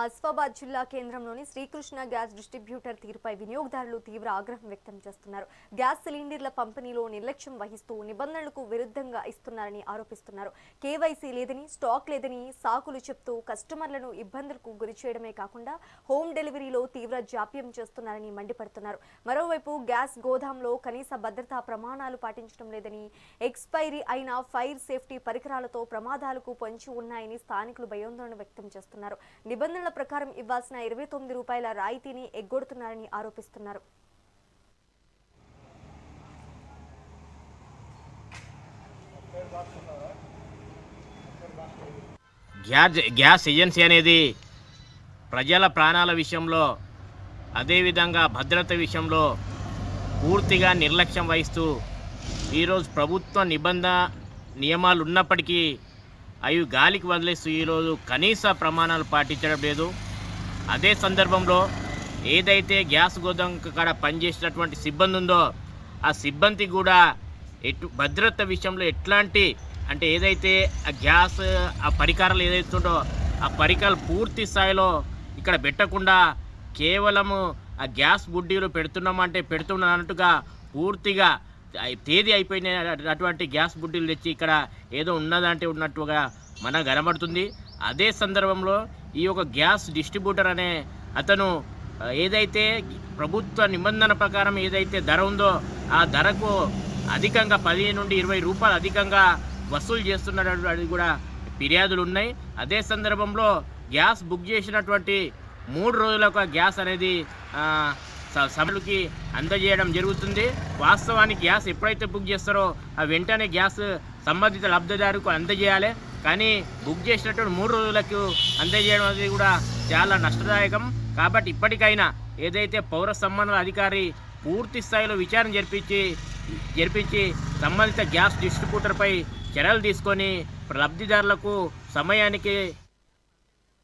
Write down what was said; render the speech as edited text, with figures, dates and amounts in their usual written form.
ఆసిఫాబాద్ జిల్లా కేంద్రంలోని Srikrishna gas distributor తీరుపై వినియోగదారులు తీవ్ర ఆగ్రహం వ్యక్తం చేస్తున్నారు. గ్యాస్ సిలిండర్ల పంపిణీలో నిర్లక్ష్యం వహిస్తూ నిబంధనలకు విరుద్ధంగా ఇస్తున్నారని ఆరోపిస్తున్నారు. కేవైసీ లేదని, స్టాక్ లేదని సాకులు చెప్తూ కస్టమర్లను ఇబ్బందులకు గురి చేయడమే కాకుండా హోమ్ డెలివరీలో తీవ్ర జాప్యం చేస్తున్నారని మండిపడుతున్నారు. మరోవైపు గ్యాస్ గోదాంలో కనీస భద్రతా ప్రమాణాలు పాటించడం లేదని, ఎక్స్పైరీ అయిన ఫైర్ సేఫ్టీ పరికరాలతో ప్రమాదాలకు పొంచి ఉన్నాయని స్థానికులు భయాందోళన వ్యక్తం చేస్తున్నారు. నిబంధనల ప్రకారం ఇవ్వాల్సిన 29 రూపాయల రాయితీని ఎగ్గొడుతున్నారని ఆరోపిస్తున్నారు. గ్యాస్ ఏజెన్సీ అనేది ప్రజల ప్రాణాల విషయంలో, అదేవిధంగా భద్రత విషయంలో పూర్తిగా నిర్లక్ష్యం వహిస్తూ ఈరోజు ప్రభుత్వ నియమాలు ఉన్నప్పటికీ అవి గాలికి వదిలేస్తూ ఈరోజు కనీస ప్రమాణాలు పాటించడం లేదు. అదే సందర్భంలో ఏదైతే గ్యాస్ గోదాం కాడ పనిచేసినటువంటి సిబ్బంది ఉందో ఆ సిబ్బంది కూడా భద్రత విషయంలో ఎట్లాంటి అంటే ఏదైతే ఆ గ్యాస్ ఆ పరికరాలు ఏదైతే ఉందో ఆ పరికరాలు పూర్తి స్థాయిలో ఇక్కడ పెట్టకుండా కేవలము ఆ గ్యాస్ బుడ్డీలు పెడుతున్నామంటే పెడుతున్నట్టుగా పూర్తిగా తేదీ అయిపోయిన అటువంటి గ్యాస్ బుడ్డీలు తెచ్చి ఇక్కడ ఏదో ఉన్నదంటే ఉన్నట్టుగా మనకు కనబడుతుంది. అదే సందర్భంలో ఈ యొక్క గ్యాస్ డిస్ట్రిబ్యూటర్ అనే అతను ఏదైతే ప్రభుత్వ నిబంధన ప్రకారం ఏదైతే ధర ఉందో ఆ ధరకు అధికంగా 10 నుండి 20 రూపాయలు అధికంగా వసూలు చేస్తున్నటువంటి అది కూడా ఫిర్యాదులు ఉన్నాయి. అదే సందర్భంలో గ్యాస్ బుక్ చేసినటువంటి 3 రోజులకు ఆ గ్యాస్ అనేది సభ్యులకి అందజేయడం జరుగుతుంది. వాస్తవానికి గ్యాస్ ఎప్పుడైతే బుక్ చేస్తారో ఆ వెంటనే గ్యాస్ సంబంధిత లబ్ధిదారుకు అందజేయాలి. కానీ బుక్ చేసినటువంటి 3 రోజులకు అందజేయడం అనేది కూడా చాలా నష్టదాయకం. కాబట్టి ఇప్పటికైనా ఏదైతే పౌర సంబంధాల అధికారి పూర్తి స్థాయిలో విచారణ జరిపించి సంబంధిత గ్యాస్ డిస్ట్రిబ్యూటర్పై చర్యలు తీసుకొని లబ్ధిదారులకు సమయానికి